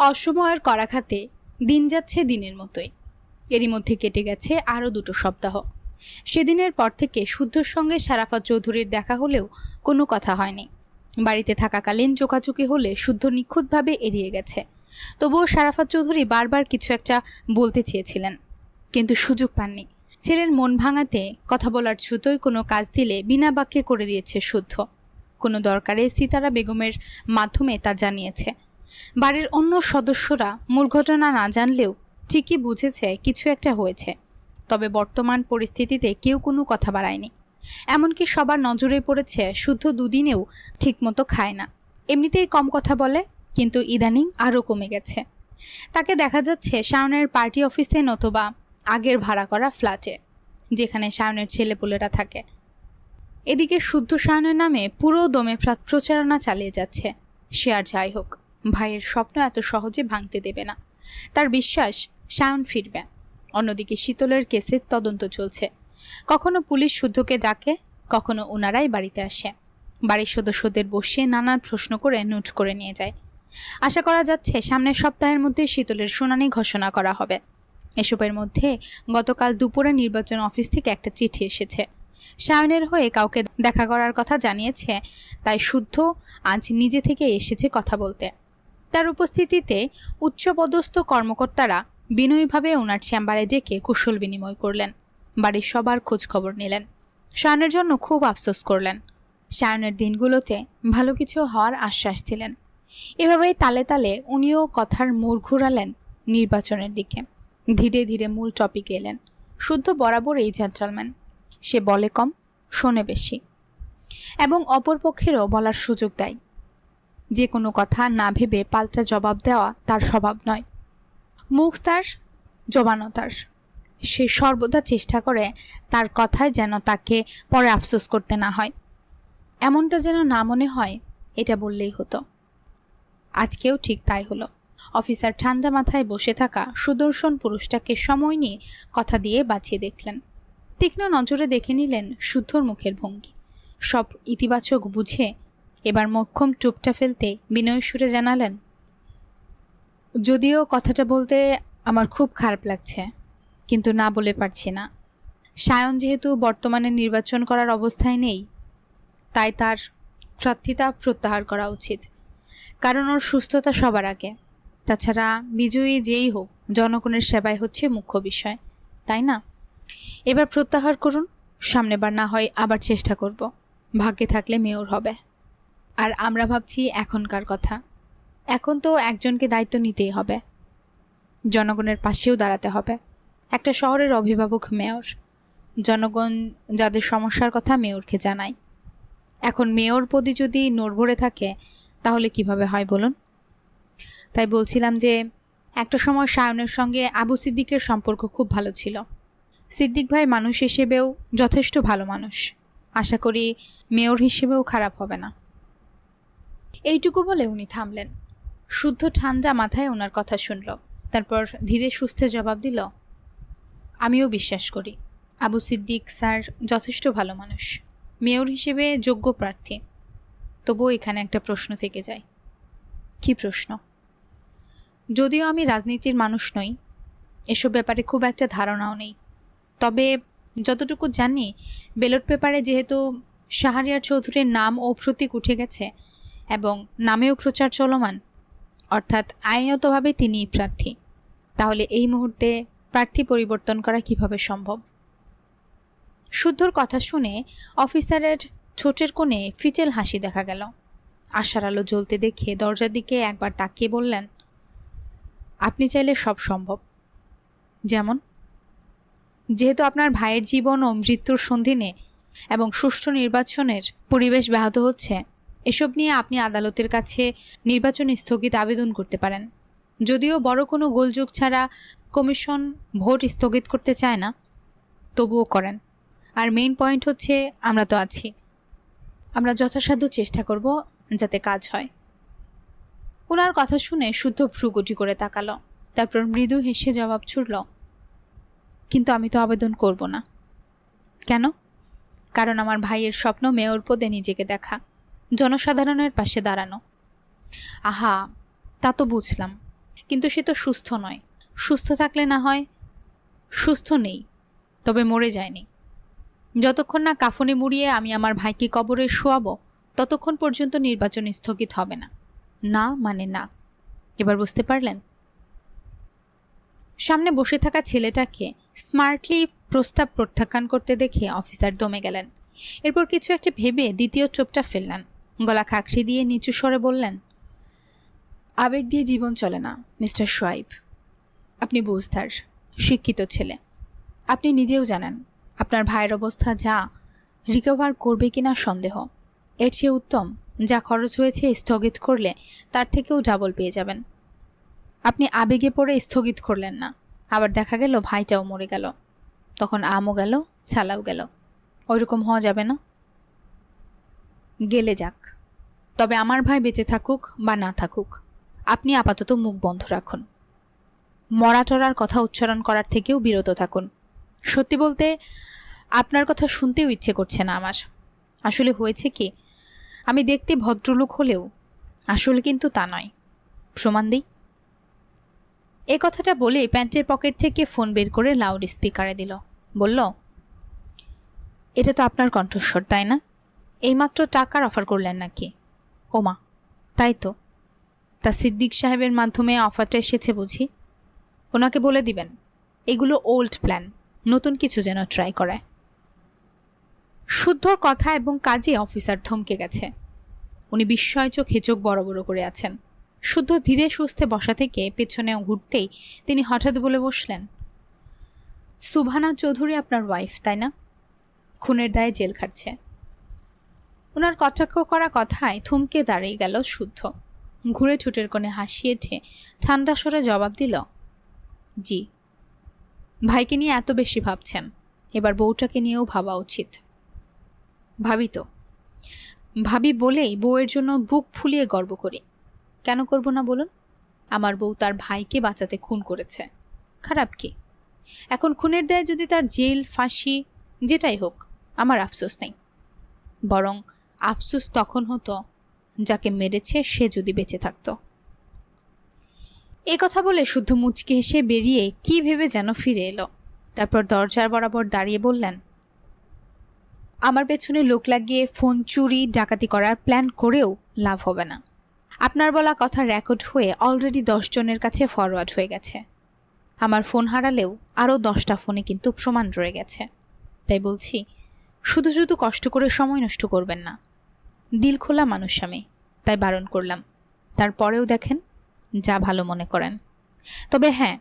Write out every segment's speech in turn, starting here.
অসময়ের করাঘাতে দিন যাচ্ছে দিনের মতোই। এরই মধ্যে কেটে গেছে আরও 2 সপ্তাহ। সেদিনের পর থেকে শুদ্ধর সঙ্গে শারাফত চৌধুরীর দেখা হলেও কোনো কথা হয়নি। বাড়িতে থাকাকালীন চোকাচুকি হলে শুদ্ধ নিখুঁতভাবে এড়িয়ে গেছে। তবুও শারাফত চৌধুরী বারবার কিছু একটা বলতে চেয়েছিলেন, কিন্তু সুযোগ পাননি। ছেলের মন ভাঙাতে কথা বলার ছুতোয় কোনো কাজ দিলে বিনা বাক্যে করে দিয়েছে শুদ্ধ। কোনো দরকারে সিতারা বেগমের মাধ্যমে তা জানিয়েছে। বাড়ির অন্য সদস্যরা মূল ঘটনা না জানলেও ঠিকই বুঝেছে কিছু একটা হয়েছে। তবে বর্তমান পরিস্থিতিতে কেউ কোনো কথা বাড়ায়নি। এমনকি সবার নজরে পড়েছে শুদ্ধ 2 দিনেও ঠিকমতো খায় না। এমনিতেই কম কথা বলে, কিন্তু ইদানিং আরও কমে গেছে। তাকে দেখা যাচ্ছে শাওনের পার্টি অফিসে নতুবা আগের ভাড়া করা ফ্ল্যাটে, যেখানে শাওনের ছেলেপুলেরা থাকে। এদিকে শুদ্ধ শাওনের নামে পুরো দমে প্রচারণা চালিয়ে যাচ্ছে। সে আর যাই হোক, ভাইয়ের স্বপ্ন এত সহজে ভাঙতে দেবে না। তার বিশ্বাস শাওন ফিরবে। অন্যদিকে শীতলের কেসের তদন্ত চলছে। কখনো পুলিশ শুদ্ধকে ডাকে, কখনো ওনারাই বাড়িতে আসে। বাড়ির সদস্যদের বসিয়ে নানান প্রশ্ন করে নোট করে নিয়ে যায়। আশা করা যাচ্ছে সামনের সপ্তাহের মধ্যে শীতলের শুনানি ঘোষণা করা হবে। এসবের মধ্যে গতকাল দুপুরে নির্বাচন অফিস থেকে একটা চিঠি এসেছে। শাওনের হয়ে কাউকে দেখা করার কথা জানিয়েছে, তাই শুদ্ধ আজ নিজে থেকে এসেছে কথা বলতে। তার উপস্থিতিতে উচ্চপদস্থ কর্মকর্তারা বিনয়ীভাবে ওনার চেম্বারে ডেকে কুশল বিনিময় করলেন। বাড়ির সবার খোঁজ খবর নিলেন। শাওনের জন্য খুব আফসোস করলেন। শাওনের দিনগুলোতে ভালো কিছু হওয়ার আশ্বাস দিলেন। এভাবেই তালে তালে উনিও কথার মোড় ঘুরালেন নির্বাচনের দিকে। ধীরে ধীরে মূল টপিকে এলেন। শুদ্ধ বরাবর এই জেন্টলম্যান। সে বলে কম, শোনে বেশি, এবং অপরপক্ষেরও বলার সুযোগ দেয়। যে কোনো কথা না ভেবে পাল্টা জবাব দেওয়া তার স্বভাব নয়। মুখ তার, জবানও তার। সে সর্বদা চেষ্টা করে তার কথায় যেন তাকে পরে আফসোস করতে না হয়। এমনটা যেন না মনে হয় এটা বললেই হতো। আজকেও ঠিক তাই হলো। অফিসার ঠান্ডা মাথায় বসে থাকা সুদর্শন পুরুষটাকে সময় নিয়ে কথা দিয়ে বাঁচিয়ে দেখলেন। তীক্ষ্ণ নজরে দেখে নিলেন শুদ্ধর মুখের ভঙ্গি। সব ইতিবাচক বুঝে এবার মোক্ষম টুপটা ফেলতে বিনয় সুরে জানালেন, যদিও কথাটা বলতে আমার খুব খারাপ লাগছে, কিন্তু না বলে পারছি না। শায়ন যেহেতু বর্তমানে নির্বাচন করার অবস্থায় নেই, তাই তার প্রার্থিতা প্রত্যাহার করা উচিত। কারণ ওর সুস্থতা সবার আগে। তাছাড়া বিজয়ী যেই হোক, জনগণের সেবাই হচ্ছে মুখ্য বিষয়, তাই না? এবার প্রত্যাহার করুন, সামনেবার না হয় আবার চেষ্টা করব। ভাগ্যে থাকলে মেয়র হবে। আর আমরা ভাবছি এখনকার কথা। এখন তো একজনকে দায়িত্ব নিতেই হবে, জনগণের পাশেও দাঁড়াতে হবে। একটা শহরের অভিভাবক মেয়র। জনগণ যাদের সমস্যার কথা মেয়রকে জানায়। এখন মেয়র পদে যদি নড়বড়ে থাকে তাহলে কিভাবে হয় বলুন? তাই বলছিলাম যে একটা সময় শায়নের সঙ্গে আবু সিদ্দিকের সম্পর্ক খুব ভালো ছিল। সিদ্দিক ভাই মানুষ হিসেবেও যথেষ্ট ভালো মানুষ। আশা করি মেয়র হিসেবেও খারাপ হবে না। এইটুকু বলে উনি থামলেন। শুদ্ধ ঠান্ডা মাথায় ওনার কথা শুনল। তারপর ধীরে সুস্থে জবাব দিল, আমিও বিশ্বাস করি আবু সিদ্দিক স্যার যথেষ্ট ভালো মানুষ, মেয়র হিসেবে যোগ্য প্রার্থী। তবুও এখানে একটা প্রশ্ন থেকে যায়। কি প্রশ্ন? যদিও আমি রাজনীতির মানুষ নই, এসব ব্যাপারে খুব একটা ধারণাও নেই, তবে যতটুকু জানি ব্যালট পেপারে যেহেতু শাহরিয়ার চৌধুরীর নাম ও প্রতীক উঠে গেছে এবং নামেও প্রচার চলমান, অর্থাৎ আইনতভাবে তিনিই প্রার্থী, তাহলে এই মুহূর্তে প্রার্থী পরিবর্তন করা কিভাবে সম্ভব? শুদ্ধর কথা শুনে অফিসারের ঠোঁটের কোণে ফিচেল হাসি দেখা গেল। আশার আলো জ্বলতে দেখে দরজার দিকে একবার তাকিয়ে বললেন, আপনি চাইলে সব সম্ভব। যেমন? যেহেতু আপনার ভাইয়ের জীবন ও মৃত্যুর সন্ধিনে এবং সুষ্ঠু নির্বাচনের পরিবেশ ব্যাহত হচ্ছে, এসব নিয়ে আপনি আদালতের কাছে নির্বাচন স্থগিত আবেদন করতে পারেন। যদিও বড় কোনো গোলযোগ ছাড়া কমিশন ভোট স্থগিত করতে চায় না, তবুও করেন। আর মেইন পয়েন্ট হচ্ছে আমরা তো আছি। আমরা যথাসাধ্য চেষ্টা করব যাতে কাজ হয়। ওনার কথা শুনে শুদ্ধ ভ্রুকুটি করে তাকালো। তারপর মৃদু হেসে জবাব ছুড়ল, কিন্তু আমি তো আবেদন করব না। কেন? কারণ আমার ভাইয়ের স্বপ্ন মেয়র পদে নিজেকে দেখা, জনসাধারণের পাশে দাঁড়ানো। আহা, তা তো বুঝলাম, কিন্তু সে তো সুস্থ নয়। সুস্থ থাকলে না হয়, সুস্থ নেই, তবে মরে যায়নি। যতক্ষণ না কাফনে মুড়িয়ে আমি আমার ভাইকে কবরে শোয়াবো, ততক্ষণ পর্যন্ত নির্বাচন স্থগিত হবে না। না মানে না। এবার বুঝতে পারলেন? সামনে বসে থাকা ছেলেটাকে স্মার্টলি প্রস্তাব প্রত্যাখ্যান করতে দেখে অফিসার দমে গেলেন। এরপর কিছু একটা ভেবে দ্বিতীয় চোপটা ফেললেন। গলা খাকড়ি দিয়ে নিচু স্বরে বললেন, আবেগ দিয়ে জীবন চলে না মিস্টার শোয়াইব। আপনি বুঝদার, শিক্ষিত ছেলে। আপনি নিজেও জানেন আপনার ভাইয়ের অবস্থা যা, রিকভার করবে কিনা সন্দেহ। এর চেয়ে উত্তম যা খরচ হয়েছে স্থগিত করলে তার থেকেও ডাবল পেয়ে যাবেন। আপনি আবেগে পড়ে স্থগিত করলেন না, আবার দেখা গেল ভাইটাও মরে গেল, তখন আমও গেল, ছালাও গেল। ওইরকম হওয়া যাবে না। গেলে যাক, তবে আমার ভাই বেঁচে থাকুক বা না থাকুক, আপনি আপাতত মুখ বন্ধ রাখুন। মরাটরার কথা উচ্চারণ করার থেকেও বিরত থাকুন। সত্যি বলতে আপনার কথা শুনতেও ইচ্ছে করছে না আমার। আসলে হয়েছে কি, আমি দেখতে ভদ্রলোক হলেও আসলে কিন্তু তা নয়। প্রমাণ দিই। এ কথাটা বলে প্যান্টের পকেট থেকে ফোন বের করে লাউড স্পিকারে দিল। বলল, এটা তো আপনার কণ্ঠস্বর, তাই না? এইমাত্র টাকার অফার করলেন নাকি? ওমা, তাই তো। তা সিদ্দিক সাহেবের মাধ্যমে অফারটা এসেছে বুঝি? ওনাকে বলে দিবেন এগুলো ওল্ড প্ল্যান, নতুন কিছু যেন ট্রাই করায়। শুদ্ধর কথা এবং কাজে অফিসার থমকে গেছে। উনি বিস্ময় চোখে চোখ বড় বড় করে আছেন। শুদ্ধ ধীরে সুস্থে বসা থেকে পেছনে ঘুরতেই তিনি হঠাৎ বলে বসলেন, সুবহানা চৌধুরী আপনার ওয়াইফ, তাই না? খুনের দায়ে জেল খাটছে। ওনার কটাক্ষ করা কথায় থমকে দাঁড়িয়ে গেল শুদ্ধ। ঘুরে ঠোঁটের কোণে হাসি এঁটে ঠান্ডা স্বরে জবাব দিল, জি। ভাইকে নিয়ে এত বেশি ভাবছেন, এবার বউটাকে নিয়েও ভাবা উচিত। ভাবি তো, ভাবি বলেই বউয়ের জন্য বুক ফুলিয়ে গর্ব করি। কেন করব না বলুন? আমার বউ তার ভাইকে বাঁচাতে খুন করেছে, খারাপ কি? এখন খুনের দায়ে যদি তার জেল, ফাঁসি যেটাই হোক, আমার আফসোস নেই। বরং আফসোস তখন হতো যাকে মেরেছে সে যদি বেঁচে থাকত। এ কথা বলে শুদ্ধ মুচকি হেসে বেরিয়ে কি ভেবে যেন ফিরে এলো। তারপর দরজার বরাবর দাঁড়িয়ে বললেন, আমার পেছনে লোক লাগিয়ে ফোন চুরি ডাকাতি করার প্ল্যান করেও লাভ হবে না। আপনার বলা কথা রেকর্ড হয়ে অলরেডি 10 জনের কাছে ফরওয়ার্ড হয়ে গেছে। আমার ফোন হারালেও আরও 10টা ফোনে কিন্তু প্রমাণ রয়ে গেছে। তাই বলছি, শুধু শুধু কষ্ট করে সময় নষ্ট করবেন না। দিল খোলা মানুষ আমি, তাই বারণ করলাম। তারপরেও দেখেন যা ভালো মনে করেন। তবে হ্যাঁ,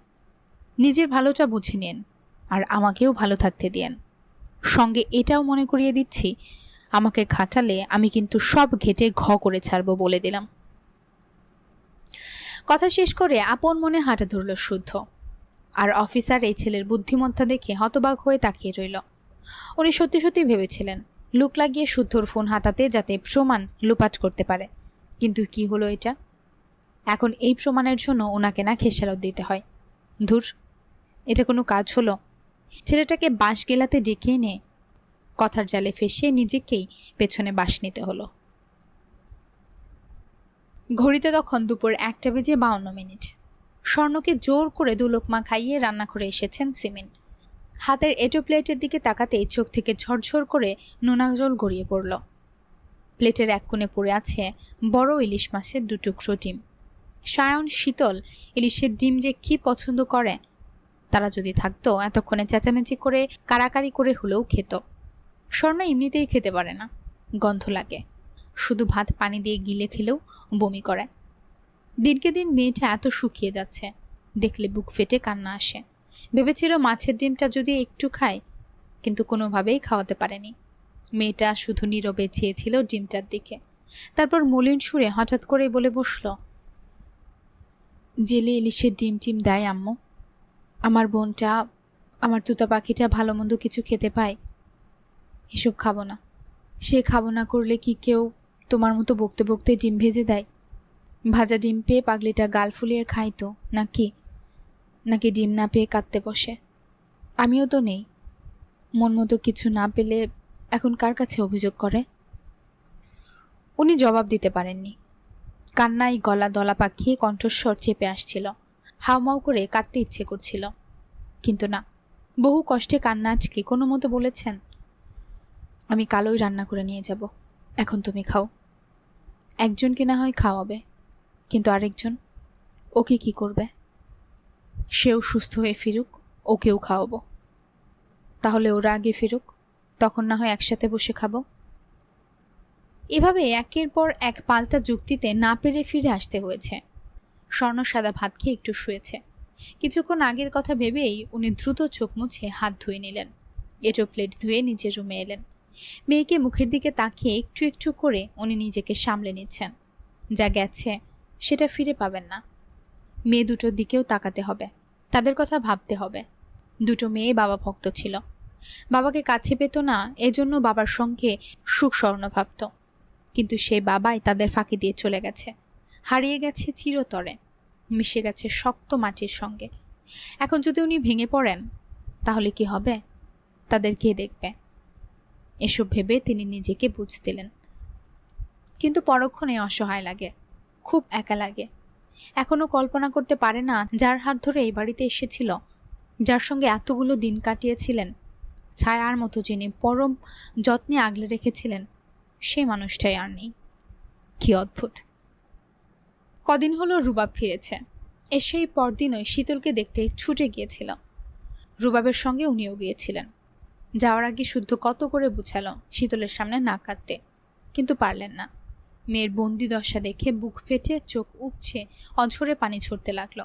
নিজের ভালোটা বুঝে নিন আর আমাকেও ভালো থাকতে দিয়েন। সঙ্গে এটাও মনে করিয়ে দিচ্ছি, আমাকে খাটালে আমি কিন্তু সব ঘেটে ঘ করে ছাড়বো বলে দিলাম। কথা শেষ করে আপন মনে হাঁটা ধরল শুদ্ধ। আর অফিসার এই ছেলের বুদ্ধিমত্তা দেখে হতবাক হয়ে তাকিয়ে রইল। উনি সত্যি সত্যি ভেবেছিলেন লুক লাগিয়ে শুদ্ধর ফোন হাতাতে যাতে প্রমাণ লোপাট করতে পারে। কিন্তু কি হলো এটা? এখন এই প্রমাণের জন্য ওনাকে না খেসারত দিতে হয়। ধুর, এটা কোনো কাজ হলো? ছেলেটাকে বাঁশ গেলাতে ডেকে এনে কথার জালে ফেসে নিজেকেই পেছনে বাঁশ নিতে হলো। ঘড়িতে তখন দুপুর 1:52। স্বর্ণকে জোর করে 2 লোকমা খাইয়ে রান্নাঘরে এসেছেন সিমিন। হাতের এঁটো প্লেটের দিকে তাকাতেই চোখ থেকে ঝরঝর করে নোনা জল গড়িয়ে পড়ল। প্লেটের এক কোণে পড়ে আছে বড় ইলিশ মাছের 2 টুকরো ডিম। সায়ন শীতল ইলিশের ডিম যে কি পছন্দ করে, তারা যদি থাকতো এতক্ষণে চেঁচামেচি করে কারাকারি করে হলেও খেত। স্বর্ণ এমনিতেই খেতে পারে না, গন্ধ লাগে। শুধু ভাত পানি দিয়ে গিলে খেলেও বমি করে। দিনকে দিন মেয়েটা এত শুকিয়ে যাচ্ছে, দেখলে বুক ফেটে কান্না আসে। ভেবেছিল মাছের ডিমটা যদি একটু খায়, কিন্তু কোনোভাবেই খাওয়াতে পারেনি। মেয়েটা শুধু নীরবে চেয়েছিল ডিমটার দিকে। তারপর মলিন সুরে হঠাৎ করে বলে বসল, জেলে ইলিশের ডিম টিম দেয় আম্মু? আমার বোনটা, আমার তুতা পাখিটা ভালো মন্দ কিছু খেতে পায়? এসব খাবো না। সে খাবো না করলে কি কেউ তোমার মতো বকতে বকতে ডিম ভেজে দেয়? ভাজা ডিম পেয়ে পাগলিটা গাল ফুলিয়ে খায় তো, নাকি ডিম না পেয়ে কাঁদতে বসে? আমিও তো নেই। মন মতো কিছু না পেলে এখন কার কাছে অভিযোগ করে? উনি জবাব দিতে পারেননি। কান্নায় গলা দলা পাকিয়ে কণ্ঠস্বর চেপে আসছিল। হাউমাউ করে কাঁদতে ইচ্ছে করছিল, কিন্তু না, বহু কষ্টে কান্না আটকে কোনো মতো বলেছেন, আমি কালোই রান্না করে নিয়ে যাব, এখন তুমি খাও। একজনকে না হয় খাওয়াবে, কিন্তু আরেকজন, ওকে কি করবে? সেও সুস্থ হয়ে ফিরুক, ওকেও খাওয়াবো। তাহলে ওরা আগে ফিরুক, তখন না হয় একসাথে বসে খাবো। এভাবে একের পর এক পাল্টা যুক্তিতে না পেরে ফিরে আসতে হয়েছে। স্বর্ণ সাদা ভাত খেয়ে একটু শুয়েছে। কিছুক্ষণ আগের কথা ভেবেই উনি দ্রুত চোখ মুছে হাত ধুয়ে নিলেন। এঁটো প্লেট ধুয়ে নিজের রুমে এলেন। মেয়েকে মুখের দিকে তাকিয়ে একটু একটু করে উনি নিজেকে সামলে নিচ্ছেন। যা গেছে সেটা ফিরে পাবেন না। মেয়ে দুটোর দিকেও তাকাতে হবে, তাদের কথা ভাবতে হবে। দুটো মেয়ে বাবা ভক্ত ছিল, বাবাকে কাছে পেত না, এজন্য বাবার সঙ্গে সুখ স্বর্ণ ভাবত। কিন্তু সেই বাবাই তাদের ফাঁকি দিয়ে চলে গেছে, হারিয়ে গেছে চিরতরে, মিশে গেছে শক্ত মাটির সঙ্গে। এখন যদি উনি ভেঙে পড়েন তাহলে কি হবে? তাদের কে দেখবে? এসব ভেবে তিনি নিজেকে বুঝ দিলেন। কিন্তু পরক্ষণে অসহায় লাগে, খুব একা লাগে। এখনো কল্পনা করতে পারে না যার হাত ধরে এই বাড়িতে এসেছিল, যার সঙ্গে এতগুলো দিন কাটিয়েছিলেন, ছায়ার মতো যিনি পরম যত্নে আগলে রেখেছিলেন, সেই মানুষটাই আর নেই। কি অদ্ভুত। কদিন হলো রুবাব ফিরেছে। এসেই পরদিনই শীতলকে দেখতে ছুটে গিয়েছিল। রুবাবের সঙ্গে উনিও গিয়েছিলেন। যাওয়ার আগে শুদ্ধ কত করে বুঝালো শীতলের সামনে না কাঁদতে, কিন্তু পারলেন না। মেয়ের বন্দি দশা দেখে বুক ফেটে চোখ উপছে অঝরে পানি ছড়তে লাগলো।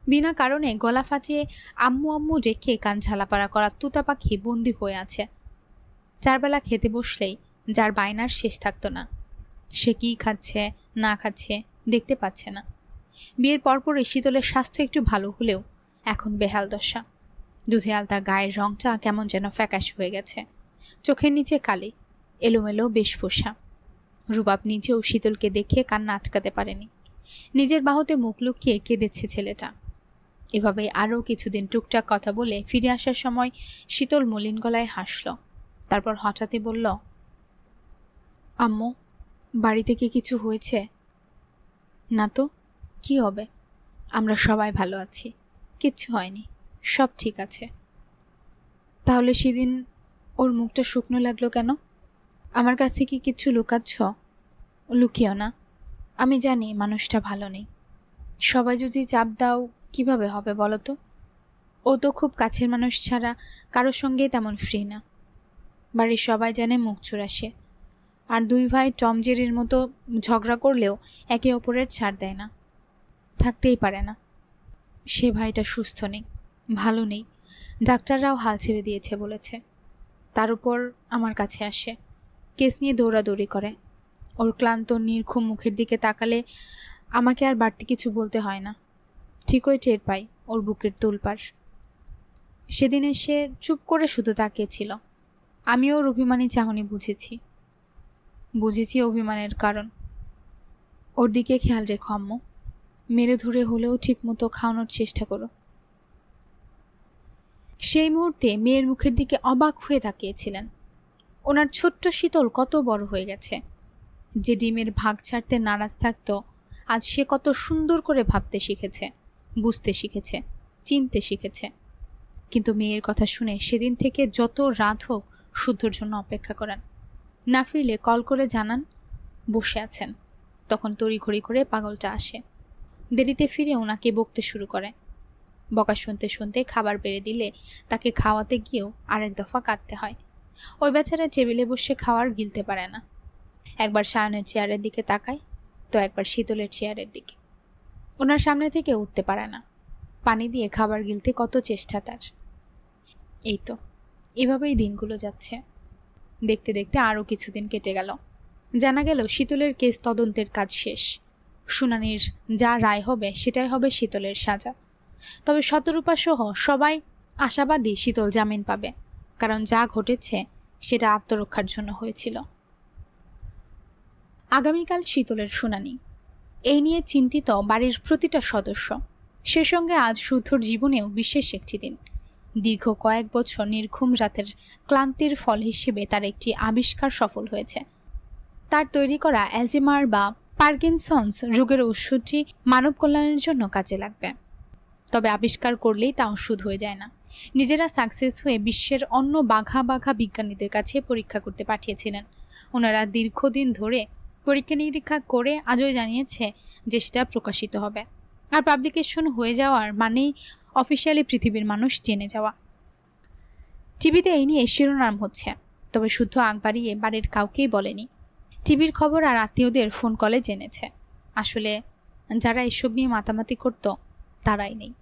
বিনা কারণে গলা ফাটিয়ে আম্মু আম্মু রেখে কান ঝালাপাড়া করা তুতা পাখি বন্দি হয়ে আছে। চারবেলা খেতে বসলেই যার বায়নার শেষ থাকতো না, সে কি খাচ্ছে না খাচ্ছে দেখতে পাচ্ছে না। বিয়ের পরপরই শীতলের স্বাস্থ্য একটু ভালো হলেও এখন বেহাল দশা। দুধে আলতা গায়ের রংটা কেমন যেন ফ্যাকাশ হয়ে গেছে, চোখের নিচে কালি, এলোমেলো বেশভূষা। রুবাব নিজেও শীতলকে দেখে কান্না আটকাতে পারেনি। নিজের বাহুতে মুখ লুকিয়ে কেঁদেছে ছেলেটা। এভাবে আরও কিছুদিন টুকটাক কথা বলে ফিরে আসার সময় শীতল মলিন গলায় হাসল। তারপর হঠাৎই বলল, আম্মু, বাড়িতে কি কিছু হয়েছে? না তো, কি হবে? আমরা সবাই ভালো আছি, কিচ্ছু হয়নি, সব ঠিক আছে। তাহলে সেদিন ওর মুখটা শুকনো লাগলো কেন? আমার কাছে কি কিছু লুকাচ্ছ? লুকিও না, আমি জানি মানুষটা ভালো নেই। সবাই যদি চাপ দাও কিভাবে হবে বলো তো? ও তো খুব কাছের মানুষ ছাড়া কারোর সঙ্গে তেমন ফ্রি না। বাড়ির সবাই জানে মুখ চুরাসে, আর দুই ভাই টম জেরির মতো ঝগড়া করলেও একে অপরের ছাড় দেয় না, থাকতেই পারে না। সে ভাইটা সুস্থ নেই, ভালো নেই, ডাক্তাররাও হাল ছেড়ে দিয়েছে বলেছে। তার উপর আমার কাছে আসে, কেস নিয়ে দৌড়াদৌড়ি করে। ওর ক্লান্ত নির্ঘুম মুখের দিকে তাকালে আমাকে আর বাড়তি কিছু বলতে হয় না, ঠিকই টের পাই ওর বুকের তোলপাড়। সেদিন এসে চুপ করে শুধু তাকিয়েছিল। আমিও ওর অভিমানী চাহনি বুঝেছি অভিমানের কারণ। ওর দিকে খেয়াল রেখো আম্মু, মেরে ধরে হলেও ঠিকমতো খাওয়ানোর চেষ্টা করো। সেই মুহূর্তে মেয়ের মুখের দিকে অবাক হয়ে তাকিয়েছিলেন। ওনার ছোট্ট শীতল কত বড় হয়ে গেছে। যে ডিমের ভাগ ছাড়তে নারাজ থাকত, আজ সে কত সুন্দর করে ভাবতে শিখেছে, বুঝতে শিখেছে, চিনতে শিখেছে। কিন্তু মেয়ের কথা শুনে সেদিন থেকে যত রাত হোক শুদ্ধর জন্য অপেক্ষা করেন। না ফিরলে কল করে জানান বসে আছেন। তখন তড়িঘড়ি করে পাগলটা আসে। দেরিতে ফিরে ওনাকে বকতে শুরু করে। বকা শুনতে শুনতে খাবার বেড়ে দিলে তাকে খাওয়াতে গিয়েও আরেক দফা কাঁদতে হয়। ওই বেচারা টেবিলে বসে খাওয়ার গিলতে পারে না। একবার সায়নের চেয়ারের দিকে তাকায়, তো একবার শীতলের চেয়ারের দিকে। ওনার সামনে থেকে উঠতে পারে না। পানি দিয়ে খাবার গিলতে কত চেষ্টা তার। এই তো, এভাবেই দিনগুলো যাচ্ছে। দেখতে দেখতে আরও কিছুদিন কেটে গেল। জানা গেল শীতলের কেস তদন্তের কাজ শেষ। শুনানির যা রায় হবে সেটাই হবে শীতলের সাজা। তবে শতরূপা সহ সবাই আশাবাদী শীতল জামিন পাবে, কারণ যা ঘটেছে সেটা আত্মরক্ষার জন্য হয়েছিল। আগামীকাল শীতলের শুনানি। এই নিয়ে চিন্তিত বাড়ির প্রতিটা সদস্য। সে সঙ্গে আজ শুদ্ধর জীবনেও বিশেষ একটি দিন। দীর্ঘ কয়েক বছর নির্ঘুম রাতের ক্লান্তির ফল হিসেবে তার একটি আবিষ্কার সফল হয়েছে। তার তৈরি করা অ্যালজিমার বা পার্কিনসন্স রোগের ওষুধটি মানব কল্যাণের জন্য কাজে লাগবে। তবে আবিষ্কার করলেই তা ওষুধ হয়ে যায় না। নিজেরা সাকসেস হয়ে বিশ্বের অন্য বাঘা বাঘা বিজ্ঞানীদের কাছে পরীক্ষা করতে পাঠিয়েছিলেন। ওনারা দীর্ঘদিন ধরে পরীক্ষা নিরীক্ষা করে আজও জানিয়েছে যে সেটা প্রকাশিত হবে। আর পাবলিকেশন হয়ে যাওয়ার মানেই অফিসিয়ালি পৃথিবীর মানুষ জেনে যাওয়া। টিভিতে এই নিয়ে শিরোনাম হচ্ছে, তবে শুদ্ধ আগ বাড়িয়ে বাড়ির কাউকেই বলেনি। টিভির খবর আর আত্মীয়দের ফোন কলে জেনেছে। আসলে যারা এসব নিয়ে মাতামাতি করত তারাই নেই।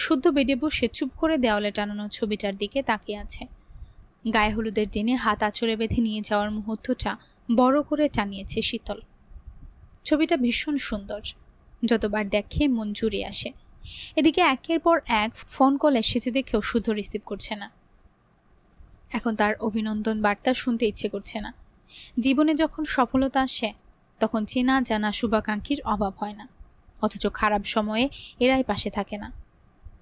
শুদ্ধ বেডে বসে চুপ করে দেওয়ালে টানানো ছবিটার দিকে তাকিয়ে আছে। গায়ে হলুদের দিনে হাত আঁচলে বেঁধে নিয়ে যাওয়ার মুহূর্তটা বড় করে টানিয়েছে শীতল। ছবিটা ভীষণ সুন্দর, যতবার দেখে মন জুড়ে আসে। এদিকে একের পর এক ফোন কল এসেছে দেখেও শুদ্ধ রিসিভ করছে না। এখন তার অভিনন্দন বার্তা শুনতে ইচ্ছে করছে না। জীবনে যখন সফলতা আসে তখন চেনা জানা শুভাকাঙ্ক্ষীর অভাব হয় না, অথচ খারাপ সময়ে এরাই পাশে থাকে না।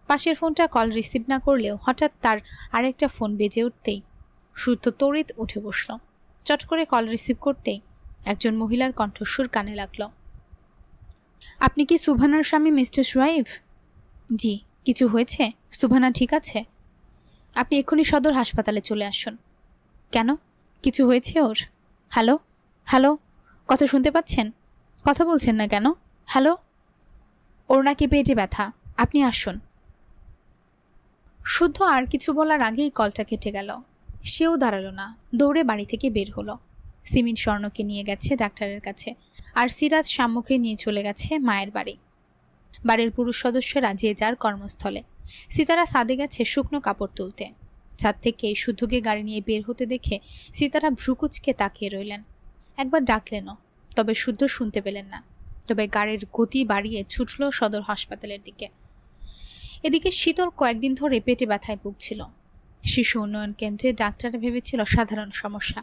পাশের ফোনটা কল রিসিভ না করলেও হঠাৎ তার আরেকটা ফোন বেজে উঠতেই শুদ্ধ তড়িৎ উঠে বসল। চট করে কল রিসিভ করতেই একজন মহিলার কণ্ঠস্বর কানে লাগলো। আপনি কি সুভানার স্বামী মিস্টার সোয়াইব? জি। কিছু হয়েছে? সুভানা ঠিক আছে? আপনি এক্ষুনি সদর হাসপাতালে চলে আসুন। কেন, কিছু হয়েছে ওর? হ্যালো হ্যালো, কথা শুনতে পাচ্ছেন? কথা বলছেন না কেন? হ্যালো। ওর নাকি পেটে ব্যথা, আপনি আসুন। শুদ্ধ আর কিছু বলার আগেই কলটা কেটে গেল। সেও দাঁড়ালো না, দৌড়ে বাড়ি থেকে বের হলো। সিমিন স্বর্ণকে নিয়ে গেছে ডাক্তারের কাছে, আর সিরাজ শাম্যকে নিয়ে চলে গেছে মায়ের বাড়ি। বাড়ির পুরুষ সদস্যরা যে যার কর্মস্থলে। সিতারা ছাদে গেছে শুকনো কাপড় তুলতে। ছাদ থেকে শুদ্ধকে গাড়ি নিয়ে বের হতে দেখে সিতারা ভ্রুকুচকে তাকিয়ে রইলেন। একবার ডাকলেনও, তবে শুদ্ধ শুনতে পেলেন না। তবে গাড়ির গতি বাড়িয়ে ছুটল সদর হাসপাতালের দিকে। এদিকে শীতল কয়েকদিন ধরে পেটে ব্যথায় ভুগছিল। শিশু উন্নয়ন কেন্দ্রে ডাক্তার ভেবেছিল সাধারণ সমস্যা,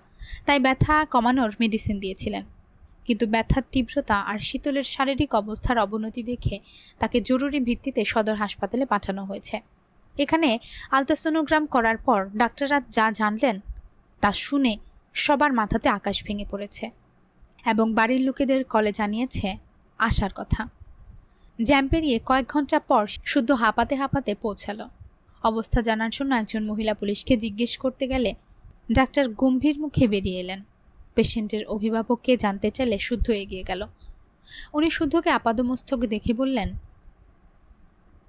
তাই ব্যথা কমানোর মেডিসিন দিয়েছিলেন। কিন্তু ব্যথার তীব্রতা আর শীতলের শারীরিক অবস্থার অবনতি দেখে তাকে জরুরি ভিত্তিতে সদর হাসপাতালে পাঠানো হয়েছে। এখানে আলট্রাসোনোগ্রাম করার পর ডাক্তাররা যা জানলেন তা শুনে সবার মাথাতে আকাশ ভেঙে পড়েছে, এবং বাড়ির লোকেদের কলে জানিয়েছে আসার কথা। জ্যাম পেরিয়ে কয়েক ঘন্টা পর শুদ্ধ হাঁপাতে হাঁপাতে পৌঁছালো। অবস্থা জানার জন্য একজন মহিলা পুলিশকে জিজ্ঞেস করতে গেলে ডাক্তার গম্ভীর মুখে বেরিয়ে এলেন। পেশেন্টের অভিভাবককে জানতে চাইলে শুদ্ধ এগিয়ে গেল। উনি শুদ্ধকে আপাদমস্তক দেখে বললেন,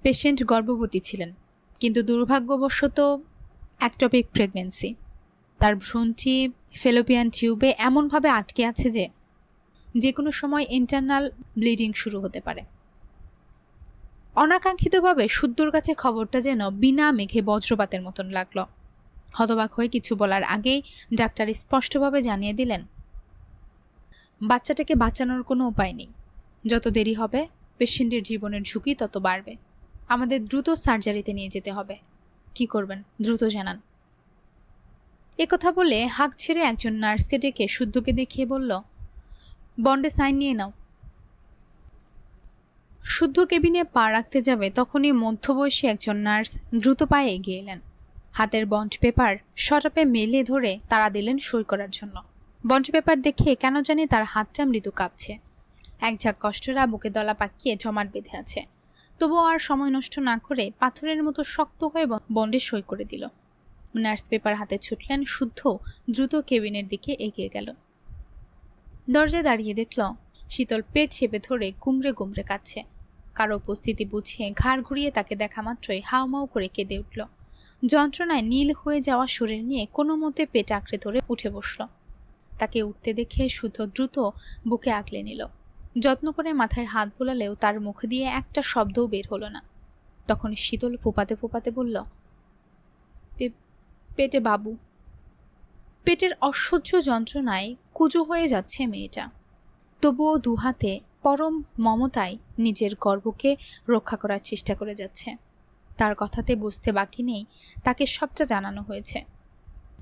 পেশেন্ট গর্ভবতী ছিলেন, কিন্তু দুর্ভাগ্যবশত অ্যাক্টোপিক প্রেগন্যান্সি। তার ভ্রূণটি ফেলোপিয়ান টিউবে এমনভাবে আটকে আছে যে কোনো সময় ইন্টারনাল ব্লিডিং শুরু হতে পারে। অনাকাঙ্ক্ষিতভাবে শুদ্ধর কাছে খবরটা যেন বিনা মেঘে বজ্রপাতের মতন লাগলো। হতবাক হয়ে কিছু বলার আগেই ডাক্তার স্পষ্টভাবে জানিয়ে দিলেন, বাচ্চাটাকে বাঁচানোর কোনো উপায় নেই। যত দেরি হবে পেশেন্টের জীবনের ঝুঁকি তত বাড়বে। আমাদের দ্রুত সার্জারিতে নিয়ে যেতে হবে। কি করবেন দ্রুত জানান। একথা বলে হাঁক ছেড়ে একজন নার্সকে ডেকে শুদ্ধকে দেখিয়ে বলল, বন্ডে সাইন নিয়ে নাও। শুদ্ধ কেবিনে পা রাখতে যাবে তখনই মধ্যবয়সী একজন নার্স দ্রুত পায়ে এগিয়ে এলেন। হাতের বন্ড পেপার শটাপে মেলে ধরে তাড়া দিলেন সই করার জন্য। বন্ড পেপার দেখে কেন জানি তার হাতটা মৃদু কাঁপছে। এক ঝাঁক কষ্টরা বুকে দলা পাকিয়ে জমাট বেঁধে আছে। তবুও আর সময় নষ্ট না করে পাথরের মতো শক্ত হয়ে বন্ডে সই করে দিল। নার্স পেপার হাতে ছুটলেন, শুদ্ধ দ্রুত কেবিনের দিকে এগিয়ে গেল। দরজায় দাঁড়িয়ে দেখল শীতল পেট চেপে ধরে গুমড়ে গুমড়ে কাঁদছে। কারো উপস্থিতি বুঝিয়ে ঘাড় ঘুরিয়ে তাকে দেখা মাত্রই হাউমাউ করে কেঁদে উঠল। যন্ত্রণায় নীল হয়ে যাওয়া শরীর নিয়ে কোনো মতে পেট আঁকড়ে ধরে উঠে বসল। তাকে উঠতে দেখে শুদ্ধ দ্রুত বুকে আগলে নিল। যত্ন করে মাথায় হাত বোলালেও তার মুখ দিয়ে একটা শব্দও বের হলো না। তখন শীতল ফোপাতে ফোপাতে বলল, পেটে বাবু। পেটের অসহ্য যন্ত্রণায় কুজো হয়ে যাচ্ছে মেয়েটা, তবুও দুহাতে পরম মমতায় নিজের গর্ভকে রক্ষা করার চেষ্টা করে যাচ্ছে। তার কথাতে বুঝতে বাকি নেই তাকে সবটা জানানো হয়েছে।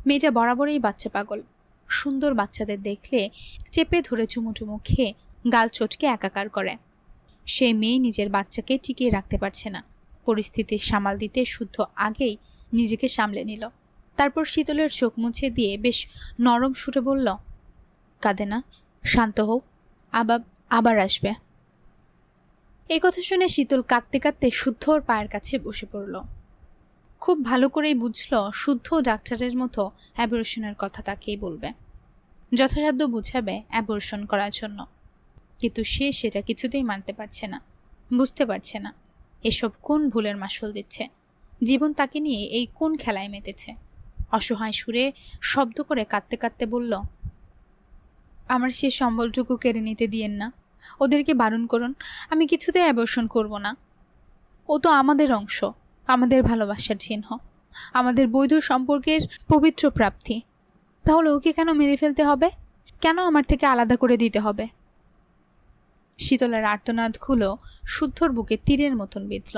মেয়েটা বরাবরই বাচ্চা পাগল। সুন্দর বাচ্চাদের দেখলে চেপে ধরে চুমুটুমু খেয়ে গাল চটকে একাকার করে। সেই মেয়ে নিজের বাচ্চাকে টিকিয়ে রাখতে পারছে না। পরিস্থিতি সামাল দিতে শুদ্ধ আগেই নিজেকে সামলে নিল। তারপর শীতলের চোখ মুছে দিয়ে বেশ নরম সুরে বলল, কাঁদে না, শান্ত হও, আবার আসবে। এই কথা শুনে শীতল কাঁদতে কাঁদতে শুদ্ধ ওর পায়ের কাছে বসে পড়ল। খুব ভালো করেই বুঝল শুদ্ধ ডাক্তারের মতো অ্যাবর্শনের কথা তাকেই বলবে, যথাসাধ্য বুঝাবে অ্যাবর্শন করার জন্য। কিন্তু সে সেটা কিছুতেই মানতে পারছে না, বুঝতে পারছে না এসব কোন ভুলের মাসুল দিচ্ছে, জীবন তাকে নিয়ে এই কোন খেলায় মেতেছে। অসহায় সুরে শব্দ করে কাঁদতে কাঁদতে বলল, আমার সে সম্বলটুকু কেড়ে নিতে দিয়েন না, ওদেরকে বারণ করুন, আমি কিছুতেই অ্যাবর্শন করব না। ও তো আমাদের অংশ, আমাদের ভালোবাসার চিহ্ন, আমাদের বৈধ সম্পর্কের পবিত্র প্রাপ্তি। তাহলে ওকে কেন মেরে ফেলতে হবে? কেন আমার থেকে আলাদা করে দিতে হবে? শীতলের আর্তনাদগুলো শুদ্ধর বুকে তীরের মতন বিঁধল।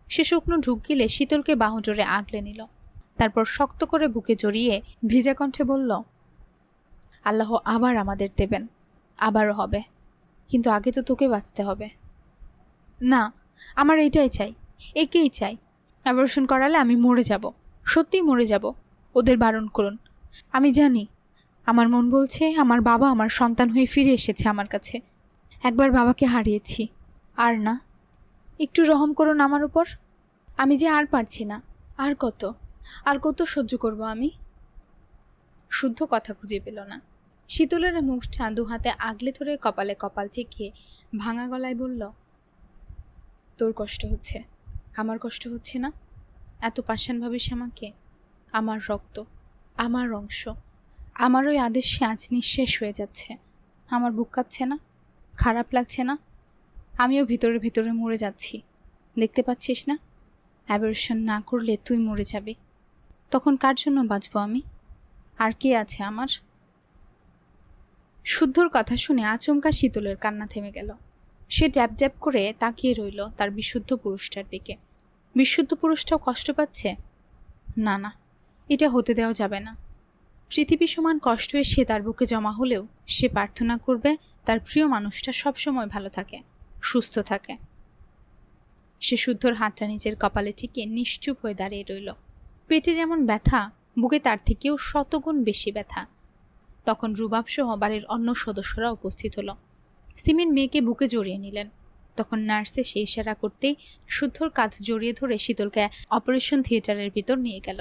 সে শুকনো ঢুক গিলে শীতলকে বাহু জোরে আগলে নিল। তারপর শক্ত করে বুকে জড়িয়ে ভিজা কণ্ঠে বলল, আল্লাহ আবার আমাদের দেবেন, আবারও হবে, কিন্তু আগে তো তোকে বাঁচতে হবে। না, আমার এইটাই চাই, একেই চাই। অ্যাবর্শন করালে আমি মরে যাব, সত্যিই মরে যাব। ওদের বারণ করুন। আমি জানি, আমার মন বলছে আমার বাবা আমার সন্তান হয়ে ফিরে এসেছে আমার কাছে। একবার বাবাকে হারিয়েছি, আর না, একটু রহম করুন আমার উপর। আমি যে আর পারছি না, আর কত সহ্য করব আমি? শুদ্ধ কথা খুঁজে পেল না। শীতলের মুখটা দু হাতে আগলে ধরে কপালে কপাল ঠেকিয়ে ভাঙা গলায় বলল, তোর কষ্ট হচ্ছে, আমার কষ্ট হচ্ছে না? এত পাষাণ ভাবিস আমাকে? আমার রক্ত, আমার অংশ, আমার ওই আদেশে আজ নিঃশেষ হয়ে যাচ্ছে। আমার বুক কাঁপছে না? খারাপ লাগছে না? আমিও ভিতরে ভিতরে মরে যাচ্ছি, দেখতে পাচ্ছিস না? অ্যাবর্শন না করলে তুই মরে যাবি, তখন কার জন্য বাঁচবো আমি? আর কে আছে আমার? শুদ্ধর কথা শুনে আচমকা শীতলের কান্না থেমে গেল। সে ড্যাব ড্যাব করে তাকিয়ে রইল তার বিশুদ্ধ পুরুষটার দিকে। বিশুদ্ধ পুরুষটাও কষ্ট পাচ্ছে? না না, এটা হতে দেওয়া যাবে না। পৃথিবী সমান কষ্ট এসে তার বুকে জমা হলেও সে প্রার্থনা করবে তার প্রিয় মানুষটা সবসময় ভালো থাকে, সুস্থ থাকে। সে শুদ্ধর হাতটা নিজের কপালে ঠেকিয়ে নিশ্চুপ হয়ে দাঁড়িয়ে রইল। পেটে যেমন ব্যথা, বুকে তার থেকেও শতগুণ বেশি ব্যথা। তখন রুবাব সহ বাড়ির অন্য সদস্যরা উপস্থিত হলো। সিমিন মেয়েকে বুকে জড়িয়ে নিলেন। তখন নার্সে সে ইশারা করতেই শুদ্ধর কাঁধ জড়িয়ে ধরে শীতলকে অপারেশন থিয়েটারের ভিতর নিয়ে গেল।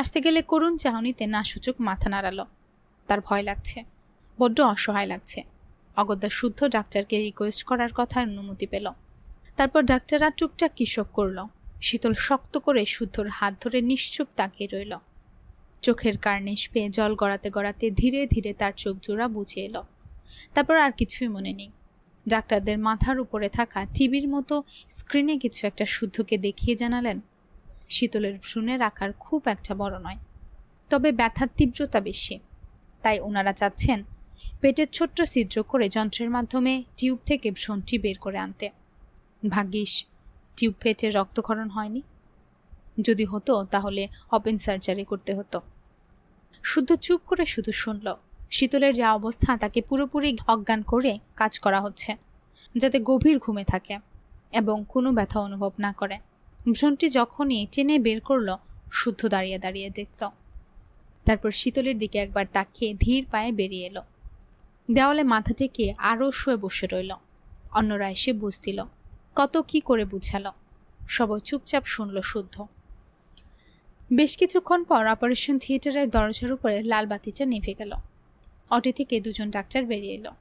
আসতে গেলে করুণ চাহনিতে নাসূচক মাথা নাড়ালো। তার ভয় লাগছে, বড্ড অসহায় লাগছে। অগত্যা শুদ্ধ ডাক্তারকে রিকোয়েস্ট করার কথা অনুমতি পেল। তারপর ডাক্তাররা টুকটাক কিসব করল। শীতল শক্ত করে শুদ্ধর হাত ধরে নিশ্চুপ তাকিয়ে রইল। চোখের কার্নিশ পেয়ে জল গড়াতে গড়াতে ধীরে ধীরে তার চোখ জোড়া বুঝে এলো। তারপর আর কিছুই মনে নেই। ডাক্তারদের মাথার উপরে থাকা টিভির মতো স্ক্রিনে কিছু একটা শুদ্ধকে দেখিয়ে জানালেন, শীতলের ভ্রূণের আকার খুব একটা বড় নয়, তবে ব্যথার তীব্রতা বেশি। তাই ওনারা চাচ্ছেন পেটের ছোট্ট ছিদ্র করে যন্ত্রের মাধ্যমে টিউব থেকে ভ্রূণটি বের করে আনতে। ভাগ্যিস টিউব ফেটে রক্তক্ষরণ হয়নি। যদি হতো তাহলে ওপেন সার্জারি করতে হতো। শুদ্ধ চুপ করে শুধু শুনল। শীতলের যা অবস্থা তাকে পুরোপুরি অজ্ঞান করে কাজ করা হচ্ছে, যাতে গভীর ঘুমে থাকে এবং কোনো ব্যথা অনুভব না করে। ভ্রূণটি যখনই টেনে বের করল, শুদ্ধ দাঁড়িয়ে দাঁড়িয়ে দেখল। তারপর শীতলের দিকে একবার তাকিয়ে ধীর পায়ে বেরিয়ে এলো। দেওয়ালে মাথা টেকে আরও শুয়ে বসে রইল। অন্যরা এসে বুঝ দিল, কত কি করে বুঝালো। সবাই চুপচাপ শুনল শুদ্ধ। বেশ কিছুক্ষণ পর অপারেশন থিয়েটারের দরজার উপরে লাল বাতিটা নিভে গেল। অটো থেকে দুজন ডাক্তার বেরিয়ে এলো।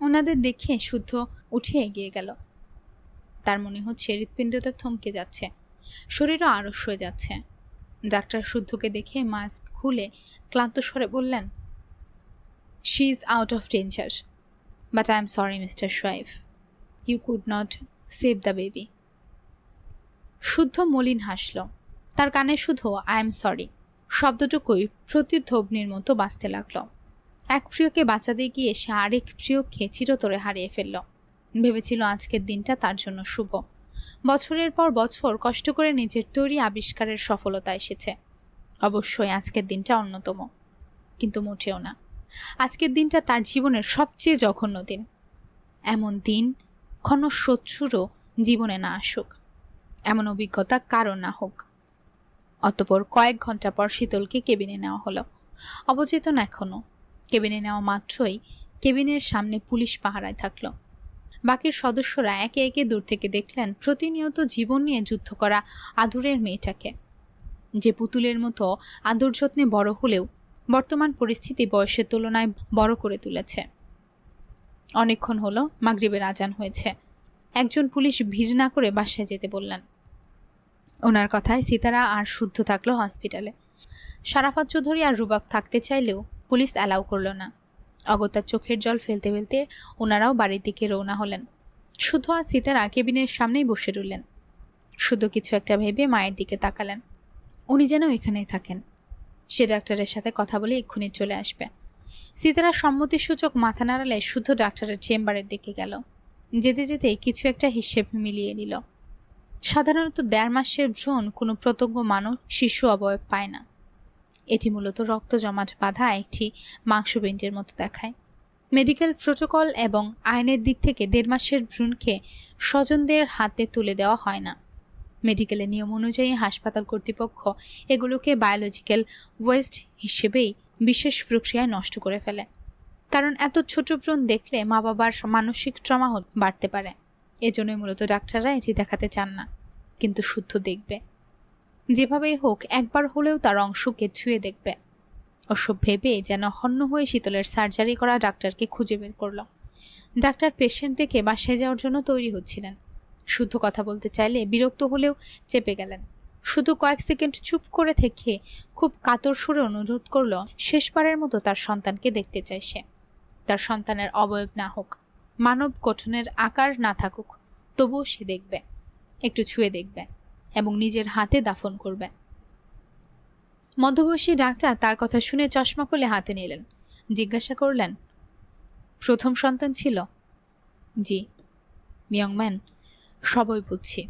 ওনাদের দেখে শুদ্ধ উঠে এগিয়ে গেল। তার মনে হচ্ছে হৃৎপিণ্ডটা থমকে যাচ্ছে, শরীরও আড়ষ্ট হয়ে যাচ্ছে। ডাক্তার শুদ্ধকে দেখে মাস্ক খুলে ক্লান্ত স্বরে বললেন, she is out of danger, but I am sorry mister Shoaib, you could not save the baby. শুদ্ধ মলিন হাসল। তার কানে শুধু আই এম সরি শব্দটুকুই প্রতিধ্বনির মতো বাজতে লাগলো। এক প্রিয়কে বাঁচাতে গিয়ে সে আরেক প্রিয়কে চিরতরে হারিয়ে ফেলল। ভেবেছিল আজকের দিনটা তার জন্য শুভ। বছরের পর বছর কষ্ট করে নিজের তৈরি আবিষ্কারের সফলতা এসেছে। অবশ্যই আজকের দিনটা অন্যতম, কিন্তু মোটেও না। আজকের দিনটা তার জীবনের সবচেয়ে জঘন্য দিন। এমন দিন ক্ষণশত্রুরও জীবনে না আসুক, এমন অভিজ্ঞতা কারো না হোক। অতঃপর কয়েক ঘন্টা পর শীতলকে কেবিনে নেওয়া হলো। অবচেতন এখনো। কেবিনে নেওয়া মাত্রই কেবিনের সামনে পুলিশ পাহারায় থাকলো। বাকির সদস্যরা একে একে দূর থেকে দেখলেন প্রতিনিয়ত জীবন নিয়ে যুদ্ধ করা আদুরের মেয়েটাকে, যে পুতুলের মতো আদর যত্নে বড় হলেও বর্তমান পরিস্থিতি বয়সের তুলনায় বড় করে তুলেছে। অনেকক্ষণ হলো মাগরিবের আজান হয়েছে। একজন পুলিশ ভিড় না করে বাসায় যেতে বললেন। ওনার কথায় সিতারা আর শুদ্ধ থাকলো হসপিটালে। সারাফাত চৌধুরী আর রুবাব থাকতে চাইলেও পুলিশ অ্যালাউ করল না। অগত্যা চোখের জল ফেলতে ফেলতে ওনারাও বাড়ির দিকে রওনা হলেন। শুদ্ধ আর সিতারা কেবিনের সামনেই বসে রইলেন। শুদ্ধ কিছু একটা ভেবে মায়ের দিকে তাকালেন। উনি যেন এখানেই থাকেন, সে ডাক্তারের সাথে কথা বলে এক্ষুনি চলে আসবে। সিতারা সম্মতিসূচক মাথা নাড়ালে শুদ্ধ ডাক্তারের চেম্বারের দিকে গেল। যেতে যেতে কিছু একটা হিসেব মিলিয়ে নিল। সাধারণত 1.5 মাসের ভ্রূণ কোনো প্রত্যঙ্গ মানুষ শিশু অবয়ব পায় না। এটি মূলত রক্ত জমাট বাঁধা একটি মাংসপিণ্ডের মতো দেখায়। মেডিকেল প্রোটোকল এবং আইনের দিক থেকে 1.5 মাসের ভ্রূণকে স্বজনদের হাতে তুলে দেওয়া হয় না। মেডিকেলের নিয়ম অনুযায়ী হাসপাতাল কর্তৃপক্ষ এগুলোকে বায়োলজিক্যাল ওয়েস্ট হিসেবেই বিশেষ প্রক্রিয়ায় নষ্ট করে ফেলে। কারণ এত ছোট ভ্রূণ দেখলে মা বাবার মানসিক ট্রমা বাড়তে পারে। এজন্যই মূলত ডাক্তাররা এটি দেখাতে চান না, কিন্তু শুদ্ধ দেখবে। যেভাবেই হোক একবার হলেও তার অংশকে ছুঁয়ে দেখবে। ওসব ভেবে যেন হন্য হয়ে শীতলের সার্জারি করা ডাক্তারকে খুঁজে বের করল। ডাক্তার পেশেন্ট দেখে বাসায় যাওয়ার জন্য তৈরি হচ্ছিলেন। শুদ্ধ কথা বলতে চাইলে বিরক্ত হলেও চেপে গেলেন। শুধু কয়েক সেকেন্ড চুপ করে থেকে খুব কাতর সুরে অনুরোধ করল, শেষবারের মতো তার সন্তানকে দেখতে চাই সে। তার সন্তানের অবয়ব না হোক, মানব গঠনের আকার না থাকুক, তবুও সে দেখবে, একটু ছুঁয়ে দেখবে এবং নিজের হাতে দাফন করবে। মধ্যবয়সী ডাক্তার তার কথা শুনে চশমা খুলে হাতে নিলেন। জিজ্ঞাসা করলেন, প্রথম সন্তান ছিল? জি। ইয়ং ম্যান, সবই বুঝছি,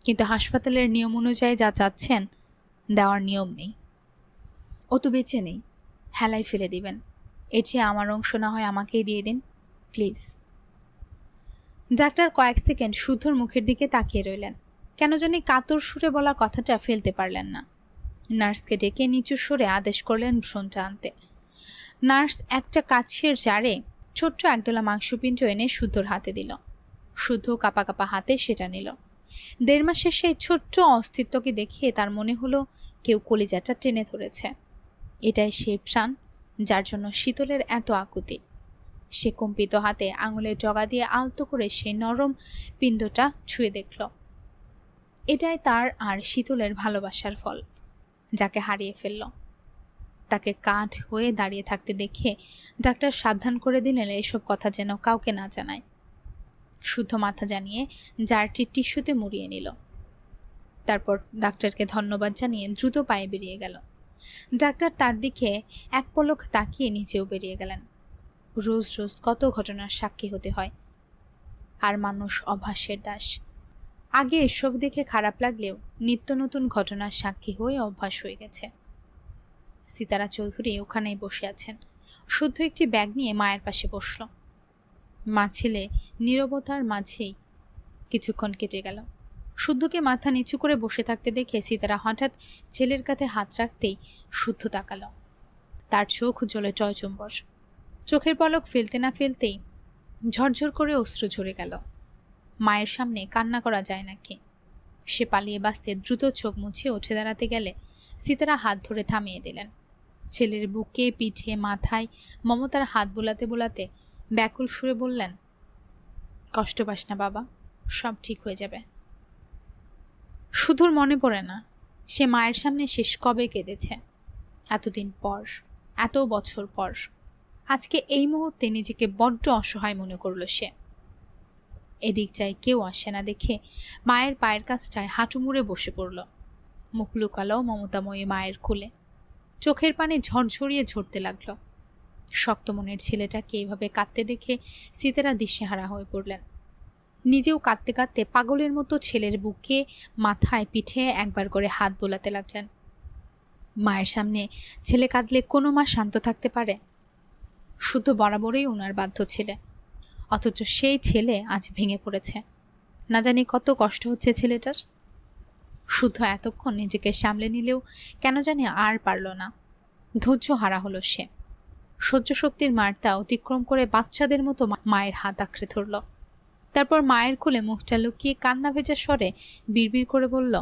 কিন্তু হাসপাতালের নিয়ম অনুযায়ী যা চাচ্ছেন দেওয়ার নিয়ম নেই। ও তো বেঁচে নেই, হেলাই ফেলে দিবেন। এর চেয়ে আমার অংশ না হয় আমাকেই দিয়ে দিন প্লিজ। ডাক্তার কয়েক সেকেন্ড শুদ্ধর মুখের দিকে তাকিয়ে রইলেন। কেন জানি কাতর সুরে বলা কথাটা ফেলতে পারলেন না। নার্সকে ডেকে নিচু সুরে আদেশ করলেন ভ্রূণটা আনতে। নার্স একটা কাছের জারে ছোট্ট একদলা মাংসপিণ্ড এনে শুদ্ধর হাতে দিল। শুদ্ধ কাপা কাপা হাতে সেটা নিল। 1.5 মাসের সেই ছোট্ট অস্তিত্বকে দেখে তার মনে হলো কেউ কলিজাটা টেনে ধরেছে। এটাই সে প্রাণ যার জন্য শীতলের এত আকুতি। সে কম্পিত হাতে আঙুলের ডগা দিয়ে আলতো করে সেই নরম পিণ্ডটা ছুঁয়ে দেখল। এটাই তার আর শীতলের ভালোবাসার ফল, যাকে হারিয়ে ফেলল। তাকে কাঠ হয়ে দাঁড়িয়ে থাকতে দেখে ডাক্তার সাবধান করে দিলেন এসব কথা যেন কাউকে না জানায়। শুদ্ধ মাথা জানিয়ে জারটি টিস্যুতে মুড়িয়ে নিল। তারপর ডাক্তারকে ধন্যবাদ জানিয়ে দ্রুত পায়ে বেরিয়ে গেল। ডাক্তার তার দিকে এক পলক তাকিয়ে নিচেও বেরিয়ে গেলেন। রোজ রোজ কত ঘটনার সাক্ষী হতে হয়, আর মানুষ অভ্যাসের দাস। আগে এসব দেখে খারাপ লাগলেও নিত্য নতুন ঘটনার সাক্ষী হয়ে অভ্যাস হয়ে গেছে। সিতারা চৌধুরী ওখানেই বসে আছেন। শুদ্ধ একটি ব্যাগ নিয়ে মায়ের পাশে বসল। মা ছেলে নীরবতার মাঝেই কিছুক্ষণ কেটে গেল। শুদ্ধকে মাথা নিচু করে বসে থাকতে দেখে সিতারা হঠাৎ ছেলের কাঁধে হাত রাখতেই শুদ্ধ তাকাল। তার চোখ জ্বলে টয়চম্বর। চোখের পলক ফেলতে না ফেলতেই ঝরঝর করে অশ্রু ঝরে গেল। মায়ের সামনে কান্না করা যায় নাকি? সে পালিয়ে বাঁচতে দ্রুত চোখ মুছে উঠে দাঁড়াতে গেলে সিতারা হাত ধরে থামিয়ে দিলেন। ছেলের বুকে, পিঠে, মাথায় মমতার হাত বোলাতে বোলাতে ব্যাকুল সুরে বললেন, কষ্ট পাস না বাবা, সব ঠিক হয়ে যাবে। শুধুর মনে পড়ে না সে মায়ের সামনে শেষ কবে কেঁদেছে। এতদিন পর, এত বছর পর আজকে এই মুহূর্তে নিজেকে বড্ড অসহায় মনে করল সে। এদিকটায় কেউ আসে না দেখে মায়ের পায়ের কাছটায় হাঁটু মুড়ে বসে পড়ল। মুখ লুকালো মমতাময়ী মায়ের কোলে। চোখের পানি ঝরঝরিয়ে ঝরতে লাগলো। শক্ত মনের ছেলেটাকে এইভাবে কাঁদতে দেখে সিতারা দিশেহারা হয়ে পড়লেন। নিজেও কাঁদতে কাঁদতে পাগলের মতো ছেলের বুকে, মাথায়, পিঠে একবার করে হাত বোলাতে লাগলেন। মায়ের সামনে ছেলে কাঁদলে কোনো মা শান্ত থাকতে পারে? শুধু বরাবরই ওনার বাধ্য ছেলে, অথচ সেই ছেলে আজ ভেঙে পড়েছে। না জানি কত কষ্ট হচ্ছে ছেলেটার। শুদ্ধ এতক্ষণ নিজেকে সামলে নিলেও কেন জানি আর পারল না। ধৈর্য হারা হলো সে। সহ্য শক্তির মারটা অতিক্রম করে বাচ্চাদের মতো মায়ের হাত আঁকড়ে ধরল। তারপর মায়ের কোলে মুখটা লুকিয়ে কান্না ভেজা স্বরে বিড়বিড় করে বলল,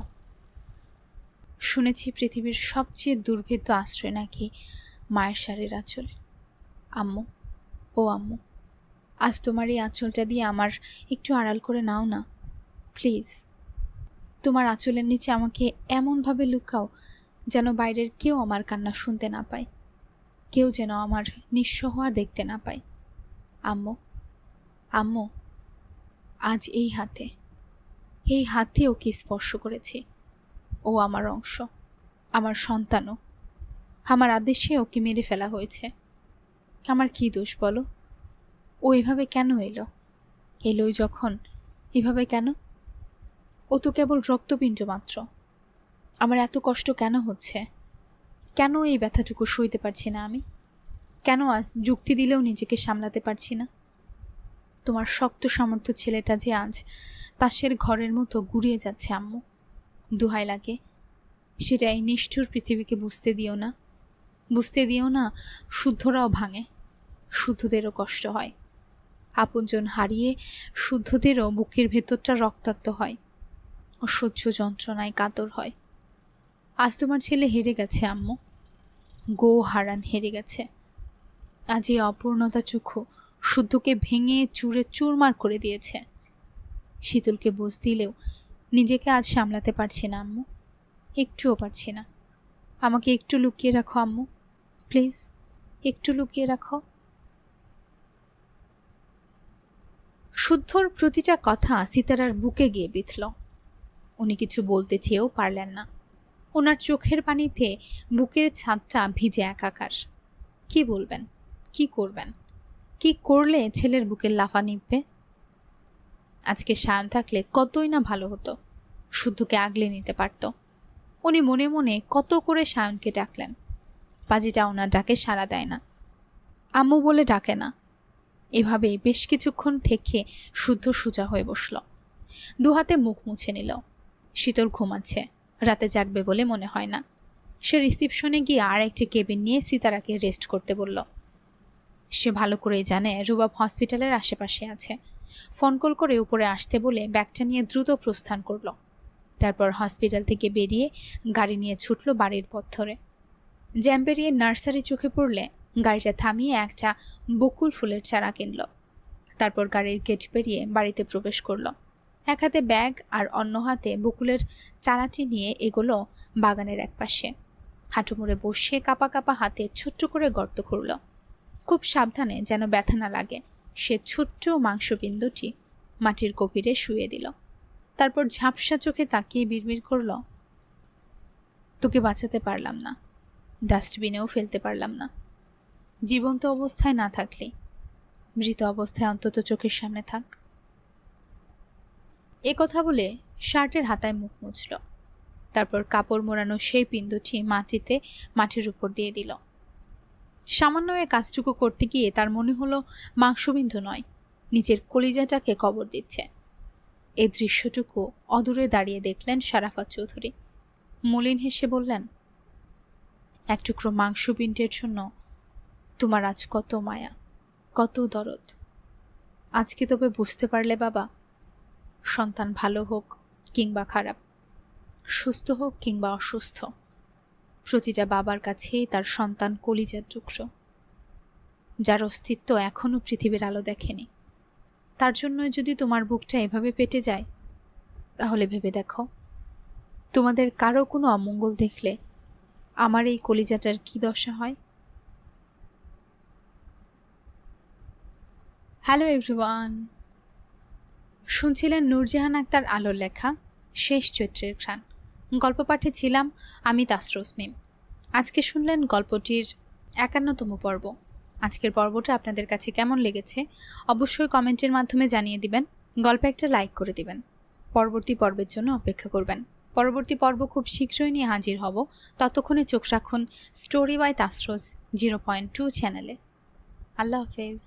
শুনেছি পৃথিবীর সবচেয়ে দুর্ভেদ্য আশ্রয় নাকি মায়ের শাড়ির আঁচল। আম্মু, ও আম্মু, আজ তোমার এই আঁচলটা দিয়ে আমার একটু আড়াল করে নাও না প্লিজ। তোমার আঁচলের নিচে আমাকে এমনভাবে লুকাও যেন বাইরের কেউ আমার কান্না শুনতে না পায়, কেউ যেন আমার নিঃস্ব হওয়া দেখতে না পায়। আম্মু, আম্মু, আজ এই হাতে ওকে স্পর্শ করেছি। ও আমার অংশ, আমার সন্তানও। আমার আদেশে ওকে মেরে ফেলা হয়েছে। আমার কি দোষ বলো? ও এভাবে কেন এলোই যখন, এভাবে কেন? ও তো কেবল রক্তপিণ্ড মাত্র। আমার এত কষ্ট কেন হচ্ছে? কেন এই ব্যথাটুকু সইতে পারছি না আমি? কেন আজ যুক্তি দিলেও নিজেকে সামলাতে পারছি না? তোমার শক্ত সামর্থ্য ছেলেটা যে আজ তাসের ঘরের মতো গুড়িয়ে যাচ্ছে আম্মু, দোহাই লাগে সেটা এই নিষ্ঠুর পৃথিবীকে বুঝতে দিও না। শুদ্ধরাও ভাঙে, শুদ্ধদেরও কষ্ট হয়। আপনজন হারিয়ে শুদ্ধদেরও বুকের ভেতরটা রক্তাক্ত হয়, অসহ্য যন্ত্রণায় কাতর হয়। আজ তোমার ছেলে হেরে গেছে আম্মু, গো হারান হেরে গেছে। আজ এই অপূর্ণতা চক্ষু শুদ্ধকে ভেঙে চুরে চুরমার করে দিয়েছে। শীতলকে বুঝ দিলেও নিজেকে আজ সামলাতে পারছি না আম্মু, একটুও পারছি না। আমাকে একটু লুকিয়ে রাখো আম্মু, প্লিজ একটু লুকিয়ে রাখো। শুদ্ধর প্রতিটা কথা সিতারার বুকে গিয়ে বিঁধল। উনি কিছু বলতে চেয়েও পারলেন না। ওনার চোখের পানিতে বুকের ছাদটা ভিজে একাকার। কি বলবেন, কি করবেন, কি করলে ছেলের বুকের লাফা নিববে? আজকে সায়ন থাকলে কতই না ভালো হতো, শুদ্ধকে আগলে নিতে পারত। উনি মনে মনে কত করে সায়নকে ডাকলেন, পাজিটা ওনার ডাকে সাড়া দেয় না, আম্মু বলে ডাকে না। এভাবেই বেশ কিছুক্ষণ থেকে শুদ্ধ সোজা হয়ে বসল, দুহাতে মুখ মুছে নিল। শীতল ঘুমাচ্ছে, রাতে জাগবে বলে মনে হয় না। সে রিসিপশনে গিয়ে আর একটি কেবিন নিয়ে সিতারাকে রেস্ট করতে বলল। সে ভালো করেই জানে রুবাব হসপিটালের আশেপাশে আছে। ফোন কল করে উপরে আসতে বলে ব্যাগটা নিয়ে দ্রুত প্রস্থান করল। তারপর হসপিটাল থেকে বেরিয়ে গাড়ি নিয়ে ছুটল বাড়ির পথ ধরে। জ্যাম পেরিয়ে নার্সারি চোখে পড়লে গাড়িটা থামিয়ে একটা বকুল ফুলের চারা কিনল। তারপর গাড়ির গেট পেরিয়ে বাড়িতে প্রবেশ করল। এক হাতে ব্যাগ আর অন্য হাতে বকুলের চারাটি নিয়ে এগোলো বাগানের এক পাশে। হাঁটু মুড়ে বসে কাপা কাপা হাতে ছোট্ট করে গর্ত খুঁড়ল। খুব সাবধানে যেন ব্যথা না লাগে সে ছোট্ট মাংসবিন্দুটি মাটির গভীরে শুয়ে দিল। তারপর ঝাপসা চোখে তাকিয়ে বিড়বিড় করল, তোকে বাঁচাতে পারলাম না, ডাস্টবিনেও ফেলতে পারলাম না। জীবন্ত অবস্থায় না থাকলে মৃত অবস্থায় অন্তত চোখের সামনে থাক। এ কথা বলে শার্টের হাতায় মুখ মুছল। তারপর কাপড় মোড়ানো সেই বিন্দুটি মাটির উপর দিয়ে দিল। সামান্য এ কাজটুকু করতে গিয়ে তার মনে হলো মাংসবিন্দু নয়, নিজের কলিজাটাকে কবর দিচ্ছে। এই দৃশ্যটুকু অদূরে দাঁড়িয়ে দেখলেন শারাফাত চৌধুরী। মলিন হেসে বললেন, এক টুকরো মাংসপিণ্ডের জন্য তোমার আজ কত মায়া, কত দরদ। আজকে তবে বুঝতে পারলে বাবা, সন্তান ভালো হোক কিংবা খারাপ, সুস্থ হোক কিংবা অসুস্থ, প্রতিটা বাবার কাছেই তার সন্তান কলিজার টুকরো, যার অস্তিত্ব এখনো পৃথিবীর আলো দেখেনি। তার জন্য যদি তোমার বুকটা এভাবে পেটে যায়, তাহলে ভেবে দেখো তোমাদের কারো কোনো অমঙ্গল দেখলে আমার এই কলিজাটার কি দশা হয়। হ্যালো এভরিওয়ান, শুনছিলেন নূরজাহান আক্তার আলোর লেখা শেষ চৈত্রের ঘ্রাণ। গল্প পাঠে ছিলাম আমি তাসরোজ মিম। আজকে শুনলেন গল্পটির ৫১তম পর্ব। আজকের পর্বটা আপনাদের কাছে কেমন লেগেছে অবশ্যই কমেন্টের মাধ্যমে জানিয়ে দিবেন। গল্পে একটা লাইক করে দিবেন। পরবর্তী পর্বের জন্য অপেক্ষা করবেন। পরবর্তী পর্ব খুব শীঘ্রই নিয়ে হাজির হব। ততক্ষণে চোখ রাখুন স্টোরি বাই তাসরোজ 0.2 চ্যানেলে। আল্লাহ হাফেজ।